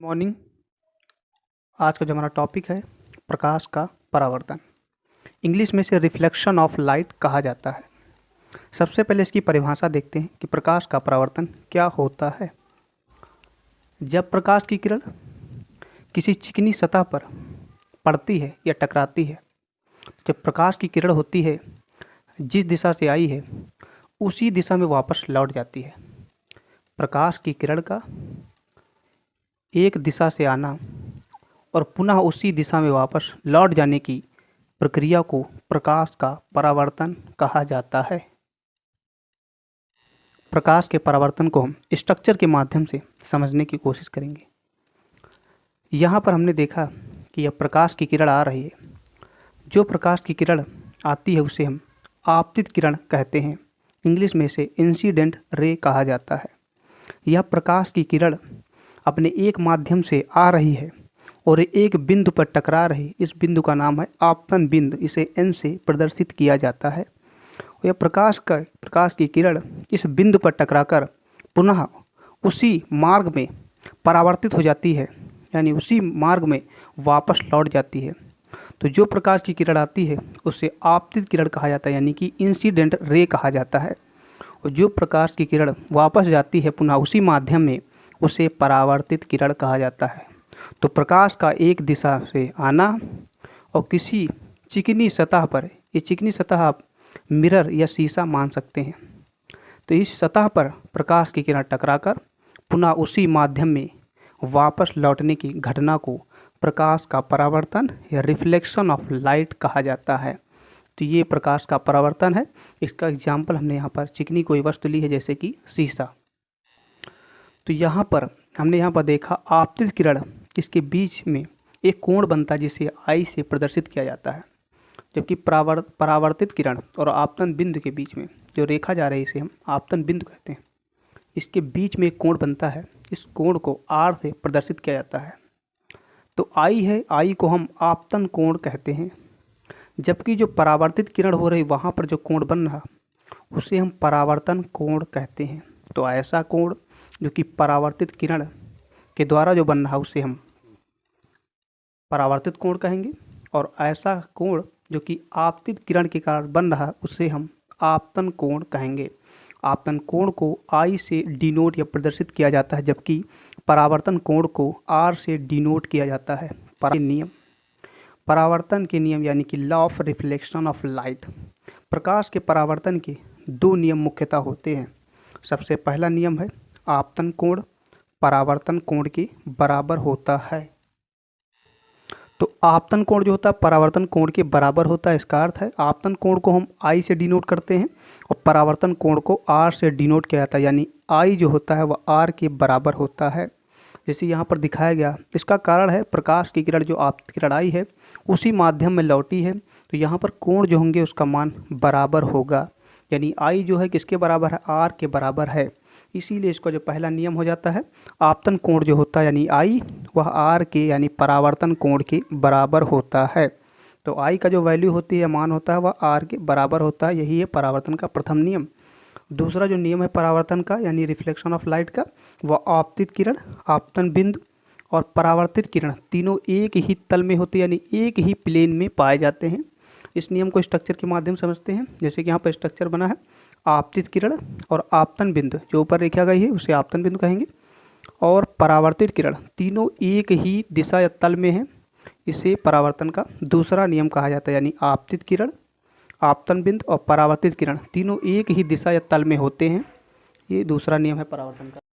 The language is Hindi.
मॉर्निंग। आज का जो हमारा टॉपिक है प्रकाश का परावर्तन, इंग्लिश में इसे रिफ्लेक्शन ऑफ लाइट कहा जाता है। सबसे पहले इसकी परिभाषा देखते हैं कि प्रकाश का परावर्तन क्या होता है। जब प्रकाश की किरण किसी चिकनी सतह पर पड़ती है या टकराती है, जब प्रकाश की किरण होती है जिस दिशा से आई है उसी दिशा में वापस लौट जाती है। प्रकाश की किरण का एक दिशा से आना और पुनः उसी दिशा में वापस लौट जाने की प्रक्रिया को प्रकाश का परावर्तन कहा जाता है। प्रकाश के परावर्तन को हम स्ट्रक्चर के माध्यम से समझने की कोशिश करेंगे। यहाँ पर हमने देखा कि यह प्रकाश की किरण आ रही है। जो प्रकाश की किरण आती है उसे हम आपतित किरण कहते हैं। इंग्लिश में इसे इंसिडेंट रे कहा जाता है। यह प्रकाश की किरण अपने एक माध्यम से आ रही है और एक बिंदु पर टकरा रही। इस बिंदु का नाम है आपतन बिंदु। इसे एन से प्रदर्शित किया जाता है। यह प्रकाश की किरण इस बिंदु पर टकराकर पुनः उसी मार्ग में परावर्तित हो जाती है, यानी उसी मार्ग में वापस लौट जाती है। तो जो प्रकाश की किरण आती है उसे आपतित किरण कहा जाता है, यानी कि इंसिडेंट रे कहा जाता है। और जो प्रकाश की किरण वापस जाती है पुनः उसी माध्यम में, उसे परावर्तित किरण कहा जाता है। तो प्रकाश का एक दिशा से आना और किसी चिकनी सतह पर, ये चिकनी सतह आप मिरर या शीशा मान सकते हैं, तो इस सतह पर प्रकाश की किरण टकराकर पुनः उसी माध्यम में वापस लौटने की घटना को प्रकाश का परावर्तन या रिफ्लेक्शन ऑफ लाइट कहा जाता है। तो ये प्रकाश का परावर्तन है। इसका एग्जाम्पल हमने यहाँ पर चिकनी कोई वस्तु ली है, जैसे कि शीशा। तो यहाँ पर हमने देखा आपतित किरण, इसके बीच में एक कोण बनता है जिसे आई से प्रदर्शित किया जाता है, जबकि परावर्तित किरण और आपतन बिंदु के बीच में जो रेखा जा रही है इसे हम आपतन बिंदु कहते हैं। इसके बीच में एक कोण बनता है, इस कोण को आर से प्रदर्शित किया जाता है। तो आई है, आई को हम आपतन कोण कहते हैं, जबकि जो परावर्तित किरण हो रही वहाँ पर जो कोण बन रहा उसे हम परावर्तन कोण कहते हैं। तो ऐसा कोण जो कि परावर्तित किरण के द्वारा जो बन रहा उसे हम परावर्तित कोण कहेंगे, और ऐसा कोण जो कि आपतित किरण के कारण बन रहा उसे हम आपतन कोण कहेंगे। आपतन कोण को आई से डिनोट या प्रदर्शित किया जाता है, जबकि परावर्तन कोण को आर से डिनोट किया जाता है। परावर्तन के नियम यानी कि law of reflection of light. प्रकाश के परावर्तन के दो नियम मुख्यतः होते हैं। सबसे पहला नियम है आपतन कोण परावर्तन कोण के बराबर होता है। तो आपतन कोण जो होता है परावर्तन कोण के बराबर होता है। इसका अर्थ है आपतन कोण को हम आई से डिनोट करते हैं और परावर्तन कोण को आर से डिनोट किया जाता है, यानी आई जो होता है वह आर के बराबर होता है, जैसे यहाँ पर दिखाया गया। इसका कारण है प्रकाश की किरण जो आपतित किरण आई है उसी माध्यम में लौटी है, तो यहाँ पर कोण जो होंगे उसका मान बराबर होगा, यानी आई जो है किसके बराबर है, आर के बराबर है। इसीलिए इसका जो पहला नियम हो जाता है आपतन कोण जो होता है यानी आई वह आर के यानी परावर्तन कोण के बराबर होता है। तो आई का जो वैल्यू होती है, मान होता है, वह आर के बराबर होता है। यही है परावर्तन का प्रथम नियम। दूसरा जो नियम है परावर्तन का यानी रिफ्लेक्शन ऑफ लाइट का, वह आपतित किरण, आपतन बिंदु और परावर्तित किरण तीनों एक ही तल में होते हैं, यानी एक ही प्लेन में पाए जाते हैं। इस नियम को स्ट्रक्चर के माध्यम से समझते हैं। जैसे कि यहाँ पर स्ट्रक्चर बना है, आपतित किरण और आपतन बिंदु जो ऊपर रेखा गई है उसे आपतन बिंदु कहेंगे, और परावर्तित किरण तीनों एक ही दिशा या तल में है, इसे परावर्तन का दूसरा नियम कहा जाता है। यानी आपतित किरण, आपतन बिंदु और परावर्तित किरण तीनों एक ही दिशा या तल में होते हैं, ये दूसरा नियम है परावर्तन का।